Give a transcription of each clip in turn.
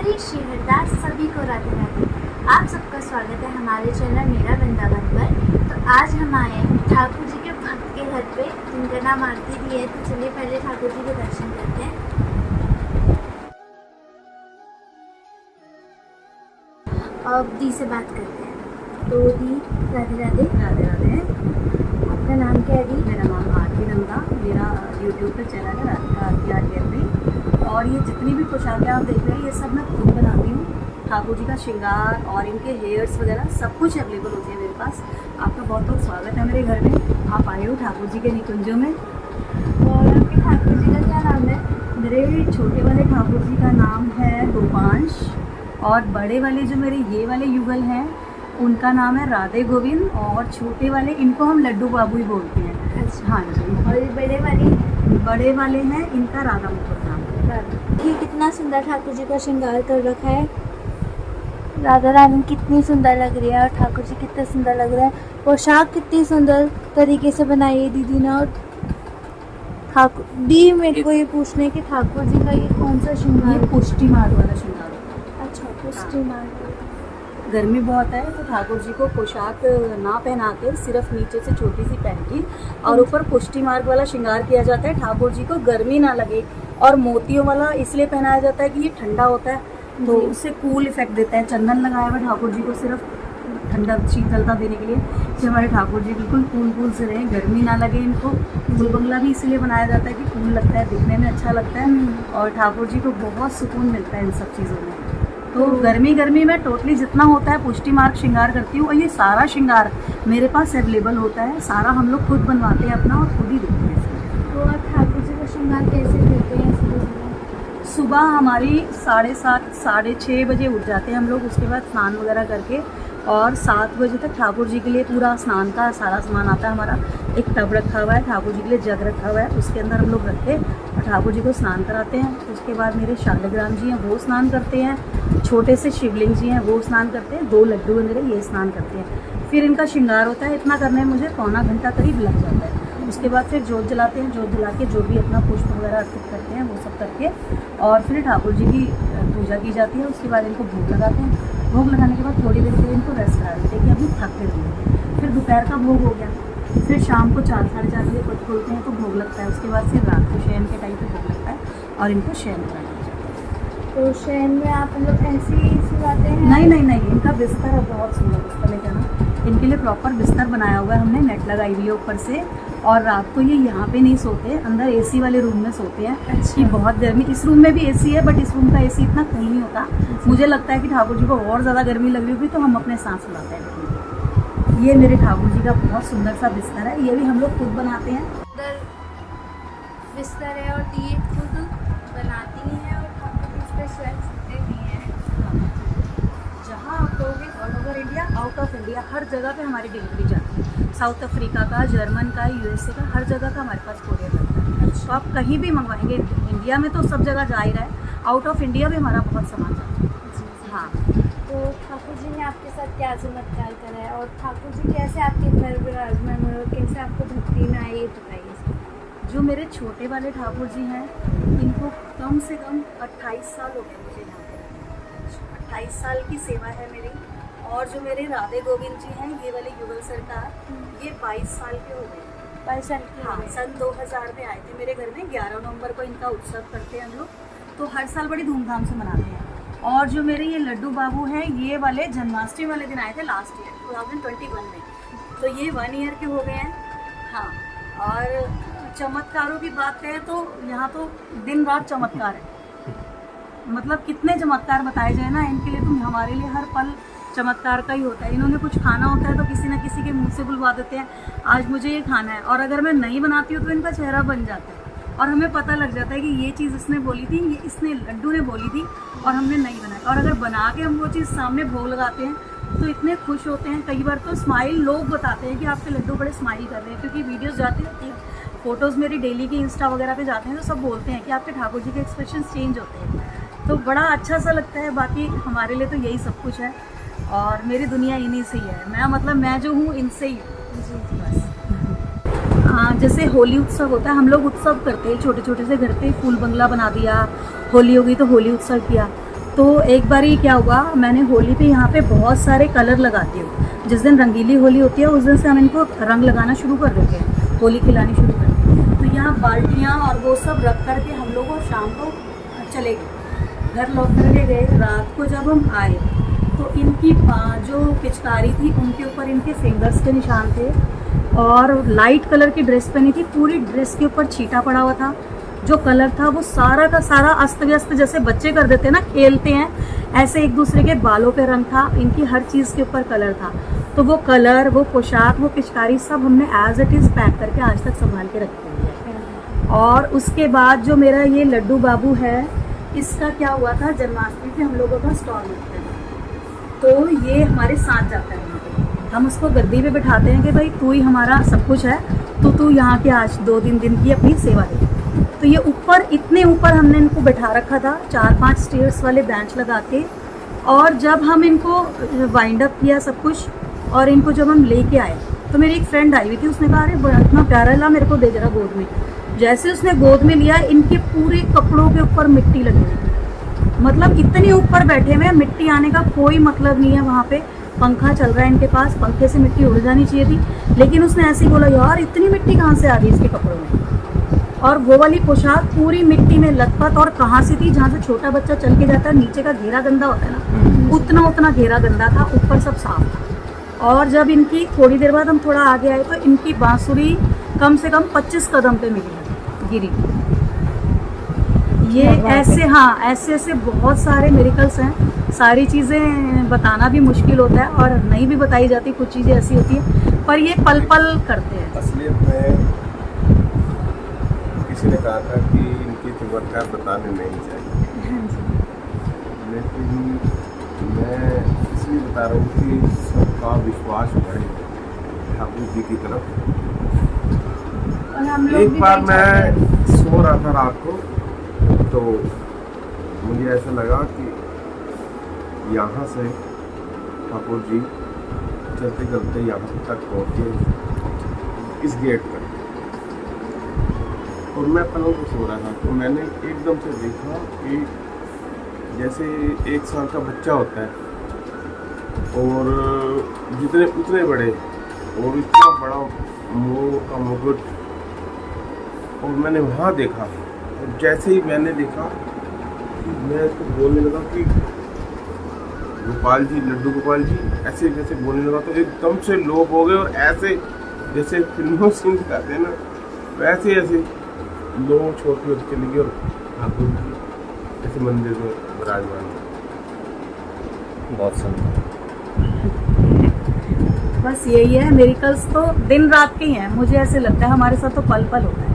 प्यारी शहरदार सभी को राधे राधे। आप सबका स्वागत है हमारे चैनल मेरा वृंदावन पर। तो आज हम आए हैं ठाकुर जी के भक्त के घर पे, जिनका नाम आरती भी है। तो चलिए पहले ठाकुर जी के दर्शन करते हैं। अब दी से बात करते हैं। तो दी, राधे राधे। राधे राधे। आपका नाम क्या है दी? मेरा नाम आरती नंदा, मेरा यूट्यूब पे चैनल है राधिका आरती आर्यन। और ये जितनी भी पोशाकें आप देख रहे हैं ये सब मैं खुद बनाती हूँ। ठाकुर जी का श्रृंगार और इनके हेयर्स वगैरह सब कुछ अवेलेबल होती है मेरे पास। आपका बहुत बहुत स्वागत है मेरे घर में। आप आए हो ठाकुर जी के निकुंजों में। और आपके ठाकुर जी का क्या नाम है? मेरे छोटे वाले ठाकुर जी का नाम है गोपांश, और बड़े वाले जो मेरे ये वाले युगल हैं उनका नाम है राधे गोविंद, और छोटे वाले इनको हम लड्डू बाबू ही बोलते हैं। अच्छा। हाँ जी। और ये बड़े वाले हैं इनका राधा मुकुट नाम। ये कितना सुंदर ठाकुर जी का श्रृंगार कर रखा है। राधा रानी कितनी सुंदर लग रही है और ठाकुर जी कितने सुंदर लग रहे हैं। पोशाक कितनी सुंदर तरीके से बनाई है दीदी ने। और ठाकुर दी, मेरे को ये पूछना है कि ठाकुर जी का ये कौन सा श्रृंगार? ये पुष्टि मार्ग वाला श्रृंगार होता है। अच्छा, पुष्टि मार्ग। गर्मी बहुत है तो ठाकुर जी को पोशाक ना पहना कर सिर्फ नीचे से छोटी सी पहन की और ऊपर पुष्टि मार्ग वाला श्रृंगार किया जाता है। ठाकुर जी को गर्मी ना लगे, और मोतियों वाला इसलिए पहनाया जाता है कि ये ठंडा होता है तो उससे कूल इफेक्ट देता है। चंदन लगाया हुआ ठाकुर जी को सिर्फ ठंडा शीतलता देने के लिए कि हमारे ठाकुर जी बिल्कुल कूल से रहें, गर्मी ना लगे इनको। फूल बंगला भी इसलिए बनाया जाता है कि कूल लगता है, दिखने में अच्छा लगता है, और ठाकुर जी को बहुत सुकून मिलता है इन सब चीज़ों में। तो गर्मी में टोटली जितना होता है पुष्टि मार्ग श्रृंगार करती हूँ, और ये सारा श्रृंगार मेरे पास अवेलेबल होता है। सारा हम लोग खुद बनवाते हैं अपना और खुद ही देते हैं। तो आप ठाकुर जी का श्रृंगार कैसे करते हैं? सुबह हमारी 7:30 6:30 बजे उठ जाते हैं हम लोग। उसके बाद स्नान वगैरह करके और 7 बजे तक ठाकुर जी के लिए पूरा स्नान का सारा सामान आता है हमारा। एक टब रखा हुआ है, ठाकुर जी के लिए जग रखा हुआ है, उसके अंदर हम लोग रखते हैं और ठाकुर जी को स्नान कराते हैं। उसके बाद मेरे शालिग्राम जी हैं वो स्नान करते हैं, छोटे से शिवलिंग जी हैं वो स्नान करते हैं, 2 लड्डू हैं मेरे ये स्नान करते हैं। फिर इनका श्रृंगार होता है। इतना करने में मुझे पौना घंटा करीब लग जाता है। उसके बाद फिर जोत जलाते हैं, जोत जला के जो भी अपना पुष्प वगैरह अर्पित करते हैं वो सब करके और फिर ठाकुर जी की पूजा की जाती है। उसके बाद इनको भोग लगाते हैं। भोग लगाने के बाद थोड़ी देर के लिए इनको रेस्ट करा देते हैं कि अभी थक गए होंगे। फिर दोपहर का भोग हो गया, फिर शाम को 4 साढ़े 4 बजे पट खोलते हैं तो भोग लगता है। उसके बाद फिर रात को शयन के टाइम पे भोग लगता है और इनको शयन करा दिया जाता है। तो शयन में आप लोग ऐसे ही सुलाते हैं? नहीं, इनका बिस्तर है बहुत सुंदर बिस्तर लेकर ना। इनके लिए प्रॉपर बिस्तर बनाया हुआ है हमने, नेट लगाई हुई है ऊपर से, और रात को ये यहाँ पे नहीं सोते, अंदर एसी वाले रूम में सोते हैं। अच्छा। बहुत गर्मी, इस रूम में भी एसी है बट इस रूम का एसी इतना कूल नहीं होता। मुझे लगता है कि ठाकुर जी को और ज़्यादा गर्मी लग रही होगी तो हम अपने साथ सुलाते हैं। ये मेरे ठाकुर जी का बहुत सुंदर सा बिस्तर है, ये भी हम लोग खुद बनाते हैं। बिस्तर है और ये खुद बनाती हैं और ठाकुर जी उस पर स्वयं सोते भी हैं। जहाँ आप कहोगे all over India, out of India, हर जगह पे हमारी डिलीवरी जाती है। साउथ अफ्रीका का, जर्मन का, यूएसए का, हर जगह का हमारे पास कोरियर रहता है। तो आप कहीं भी मंगवाएंगे, इंडिया में तो सब जगह जा ही रहा है, आउट ऑफ इंडिया भी हमारा बहुत सामान जाता है। हाँ। तो ठाकुर जी ने आपके साथ क्या चमत्कार करा है और ठाकुर जी कैसे आपके घर विराजमान हुए और कैसे आपको भक्ति में आए, ये बताइए। जो मेरे छोटे वाले ठाकुर जी हैं इनको कम से कम 28 साल हो गए मुझे यहाँ पे। 28 साल की सेवा है मेरी। और जो मेरे राधे गोविंद जी हैं ये वाले युगल सरकार, ये 22 साल के हो गए। 22 साल के? हाँ, सन 2000 में आए थे मेरे घर में। 11 नवंबर को इनका उत्सव करते हैं हम लोग, तो हर साल बड़ी धूमधाम से मनाते हैं। और जो मेरे ये लड्डू बाबू हैं ये वाले जन्माष्टमी वाले दिन आए थे लास्ट ईयर 2021 में, तो ये 1 ईयर के हो गए हैं। हाँ, और चमत्कारों की बात करें तो यहाँ तो दिन रात चमत्कार है। मतलब कितने चमत्कार बताए जाए ना इनके लिए, तो हमारे लिए हर पल चमत्कार का ही होता है। इन्होंने कुछ खाना होता है तो किसी न किसी के मुंह से बुलवा देते हैं, आज मुझे ये खाना है, और अगर मैं नहीं बनाती हूँ तो इनका चेहरा बन जाता है और हमें पता लग जाता है कि ये चीज़ इसने बोली थी, ये इसने लड्डू ने बोली थी और हमने नहीं बनाया। और अगर बना के हम वो चीज़ सामने भोग लगाते हैं तो इतने खुश होते हैं। कई बार तो स्माइल, लोग बताते हैं कि आपके लड्डू बड़े स्माइल कर रहे हैं, क्योंकि वीडियोज़ जाती रहती हैं, फ़ोटोज़ मेरी डेली की इंस्टा वगैरह पे जाते हैं तो सब बोलते हैं कि आपके ठाकुर जी के एक्सप्रेशन चेंज होते हैं, तो बड़ा अच्छा सा लगता है। बाकी हमारे लिए तो यही सब कुछ है और मेरी दुनिया इन्हीं से ही है। मैं जो हूँ इनसे ही बस। हाँ, जैसे होली उत्सव होता है, हम लोग उत्सव करते हैं छोटे छोटे से घर पे, फूल बंगला बना दिया, होली हो गई तो होली उत्सव किया। तो एक बारी क्या हुआ, मैंने होली पे यहाँ पे बहुत सारे कलर लगाती हूँ। जिस दिन रंगीली होली होती है उस दिन से हम इनको रंग लगाना शुरू कर देते हैं, होली खिलानी शुरू कर देते हैं। तो यहाँ बाल्टियाँ और वो सब रख कर के हम लोग शाम को चले गए, घर लौट कर के गए। रात को जब हम आए तो इनकी जो पिचकारी थी उनके ऊपर इनके फिंगर्स के निशान थे और लाइट कलर की ड्रेस पहनी थी, पूरी ड्रेस के ऊपर छींटा पड़ा हुआ था। जो कलर था वो सारा का सारा अस्त व्यस्त, जैसे बच्चे कर देते हैं ना, खेलते हैं ऐसे, एक दूसरे के बालों पे रंग था, इनकी हर चीज़ के ऊपर कलर था। तो वो कलर, वो पोशाक, वो पिचकारी सब हमने एज इट इज़ पैक करके आज तक संभाल के रखी हुई है। और उसके बाद जो मेरा ये लड्डू बाबू है, इसका क्या हुआ था, जन्माष्टमी पे हम लोगों का स्टॉल लगता है, तो ये हमारे साथ जाता है। हम उसको गद्दी पे बिठाते हैं कि भाई तू ही हमारा सब कुछ है, तो तू यहाँ के आज 2-3 दिन की अपनी सेवा दे। तो ये ऊपर, इतने ऊपर हमने इनको बैठा रखा था, 4-5 स्टेयर्स वाले बेंच लगा के। और जब हम इनको वाइंड अप किया सब कुछ और इनको जब हम लेके आए तो मेरी एक फ्रेंड आई हुई थी, उसने कहा अरे इतना प्यारा ला, मेरे को दे जरा गोद में। जैसे उसने गोद में लिया, इनके पूरे कपड़ों के ऊपर मिट्टी लगी हुई थी। मतलब इतने ऊपर बैठे हुए, मिट्टी आने का कोई मतलब नहीं है। वहाँ पे पंखा चल रहा है इनके पास, पंखे से मिट्टी उड़ जानी चाहिए थी, लेकिन उसने ऐसे ही बोला यार इतनी मिट्टी कहाँ से आ गई इसके कपड़ों में। और वो वाली पोशाक पूरी मिट्टी में लथपथ, और कहाँ से थी, जहाँ से छोटा बच्चा चल के जाता है, नीचे का घेरा गंदा होता है ना, उतना घेरा गंदा था, ऊपर सब साफ था। और जब इनकी थोड़ी देर बाद हम थोड़ा आगे आए तो इनकी बांसुरी कम से कम 25 कदम पे गिरी। ये ऐसे, हाँ, ऐसे बहुत सारे मिरेकल्स हैं। सारी चीज़ें बताना भी मुश्किल होता है और नहीं भी बताई जाती, कुछ चीज़ें ऐसी होती हैं, पर ये पल पल करते हैं। असलियत में किसी ने कहा था कि इनकी चमत्कार बताने नहीं चाहिए, लेकिन मैं इसलिए बता रहा हूँ कि सबका विश्वास बढ़े ठाकुर जी की तरफ। एक बार मैं सो रहा था रात को, तो मुझे ऐसा लगा कि यहाँ से ठाकुर जी चलते चलते यहाँ तक पहुँचे, इस गेट पर। और मैं पलंग पे सो रहा था, तो मैंने एकदम से देखा कि जैसे 1 साल का बच्चा होता है और जितने उतने बड़े और इतना बड़ा मोर का मुकुट, और मैंने वहाँ देखा। और जैसे ही मैंने देखा कि मैं इसको बोलने लगा कि गोपाल जी, लड्डू गोपाल जी, ऐसे जैसे बोलने लगा, तो एकदम से लोग हो गए और ऐसे जैसे फिल्मों से दिखाते हैं ना, वैसे ऐसे लोग छोड़ के चले गए और ठाकुर जी ऐसे मंदिर में विराजमान। बहुत सुंदर। बस यही है, मिरेकल्स तो दिन रात के ही हैं। मुझे ऐसे लगता है हमारे साथ तो पल पल होता है।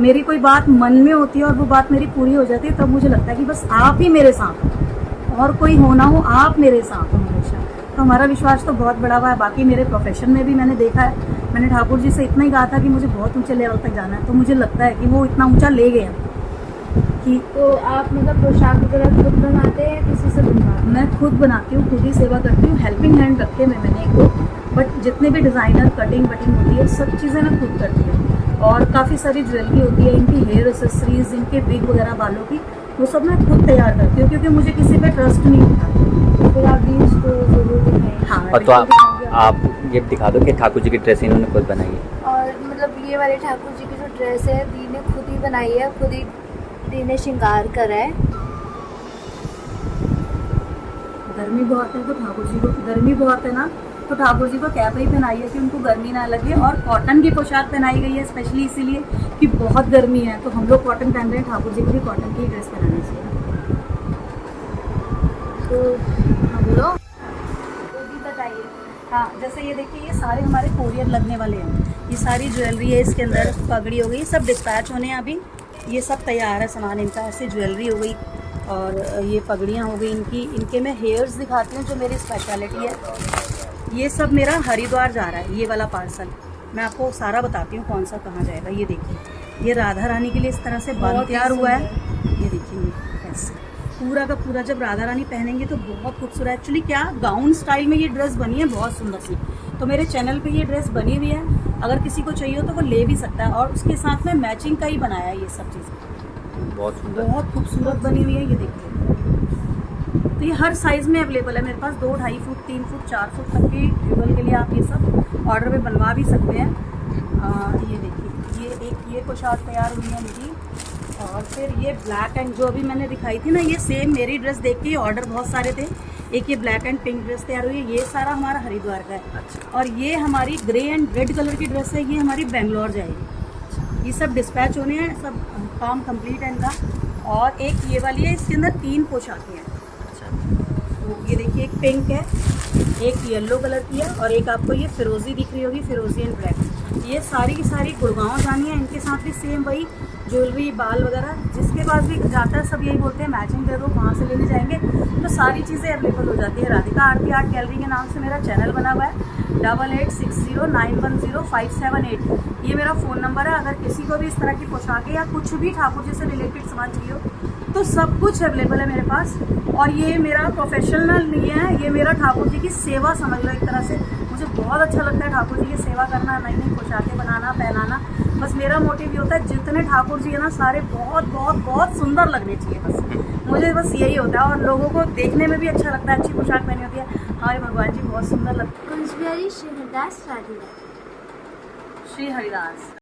मेरी कोई बात मन में होती है और वो बात मेरी पूरी हो जाती है, तब मुझे लगता है कि बस आप ही मेरे साथ हो, और कोई हो ना हो, आप मेरे साथ हो हमेशा। तो हमारा विश्वास तो बहुत बड़ा हुआ है। बाकी मेरे प्रोफेशन में भी मैंने देखा है, मैंने ठाकुर जी से इतना ही कहा था कि मुझे बहुत ऊंचे लेवल तक जाना है, तो मुझे लगता है कि वो इतना ऊंचा ले गए कि। तो आप मतलब पोशाक वगैरह खुद बनाते हैं, किसी से बनवाते हैं? मैं खुद बनाती हूँ, खुद ही सेवा करती हूँ। हेल्पिंग हैंड रखे मैंने एक दो, बट जितने भी डिज़ाइनर कटिंग वटिंग होती है सब चीज़ें मैं खुद करती हूँ। और काफ़ी सारी ज्वेलरी होती है, इनकी हेयर एक्सेसरीज, इनके विग वगैरह बालों की, वो सब मैं खुद तैयार करती हूँ, क्योंकि मुझे किसी पे ट्रस्ट नहीं होता। फिर आप भी इसको जरूर दिखाएं। हाँ, और तो आप ये दिखा दो कि ठाकुर जी की ड्रेस इन्होंने खुद बनाई है। और मतलब ये वाले ठाकुर जी की जो ड्रेस है, दी ने खुद ही बनाई है, खुद ही दी ने श्रृंगार करा है। गर्मी बहुत है तो ठाकुर जी को, गर्मी बहुत है ना, तो ठाकुर जी को कैप ही पहनाई है कि उनको गर्मी ना लगे। और कॉटन की पोशाक पहनाई गई है स्पेशली इसीलिए कि बहुत गर्मी है, तो हम लोग कॉटन पहन रहे हैं, ठाकुर जी को भी कॉटन की ड्रेस पहनानी चाहिए। तो हम लोग तो भी बताइए। हाँ, जैसे ये देखिए, ये सारे हमारे कोरियर लगने वाले हैं। ये सारी ज्वेलरी है, इसके अंदर पगड़ी हो गई, सब डिस्पैच होने हैं अभी। ये सब तैयार है सामान इनका। ऐसे ज्वेलरी हो गई और ये पगड़ियाँ हो गई इनकी। इनके मैं हेयर्स दिखाती हूँ जो मेरी स्पेशलिटी है। ये सब मेरा हरिद्वार जा रहा है, ये वाला पार्सल। मैं आपको सारा बताती हूँ कौन सा कहाँ जाएगा। ये देखिए, ये राधा रानी के लिए इस तरह से बन तैयार हुआ है। ये देखिए, ये ऐसे पूरा का पूरा जब राधा रानी पहनेंगे तो बहुत खूबसूरत। एक्चुअली क्या गाउन स्टाइल में ये ड्रेस बनी है, बहुत सुंदर सी। तो मेरे चैनल पे ये ड्रेस बनी हुई है, अगर किसी को चाहिए हो तो वो ले भी सकता है। और उसके साथ में मैचिंग का ही बनाया है ये सब चीज़ें। बहुत सुंदर, बहुत खूबसूरत बनी हुई है, ये देखिए। तो ये हर साइज़ में अवेलेबल है मेरे पास, 2, 2.5 फुट, 3 फुट, 4 फुट तक की टेबल के लिए आप ये सब ऑर्डर पे बनवा भी सकते हैं। ये देखिए, ये पोशाक तैयार हुई है मेरी। और फिर ये ब्लैक एंड, जो अभी मैंने दिखाई थी ना, ये सेम मेरी ड्रेस देख के ऑर्डर बहुत सारे थे। एक ये ब्लैक एंड पिंक ड्रेस तैयार हुई है, ये सारा हमारा हरिद्वार का है। अच्छा। और ये हमारी ग्रे एंड रेड कलर की ड्रेस है, ये हमारी बेंगलोर जाएगी। ये सब डिस्पैच होने हैं, सब काम कंप्लीट है इनका। और एक ये वाली है, इसके अंदर 3 पोशाकें हैं। तो ये देखिए, एक पिंक है, एक येलो कलर की है, और एक आपको ये फिरोजी दिख रही होगी, फिरोजी एंड ब्लैक। ये सारी की सारी गुड़गांव जानी है। इनके साथ भी सेम वही ज्वेलरी, बाल वगैरह, जिसके पास भी जाता है सब यही बोलते हैं मैचिंग दे दो, कहाँ से लेने जाएंगे। तो सारी चीज़ें अवेलेबल हो जाती है। राधिका आरती आर्ट गैलरी के नाम से मेरा चैनल बना हुआ है, 8860910578। ये मेरा फ़ोन नंबर है। अगर किसी को भी इस तरह की पोशाकें या कुछ भी ठाकुर जी से रिलेटेड सामान चाहिए हो तो सब कुछ अवेलेबल है मेरे पास। और ये मेरा प्रोफेशनल नहीं है, ये मेरा ठाकुर जी की सेवा समझ लो एक तरह से। मुझे बहुत अच्छा लगता है ठाकुर जी की सेवा करना, नई नई पोशाकें बनाना, पहनाना। बस मेरा मोटिव ये होता है, जितने ठाकुर जी है ना, सारे बहुत बहुत बहुत सुंदर लगने चाहिए। बस मुझे बस यही होता है, और लोगों को देखने में भी अच्छा लगता है। अच्छी पोशाक पहनी होती है, हमारे भगवान जी बहुत सुंदर लगते हैं। कुंजबिहारी श्री हरिदास राधे। श्री हरिदास।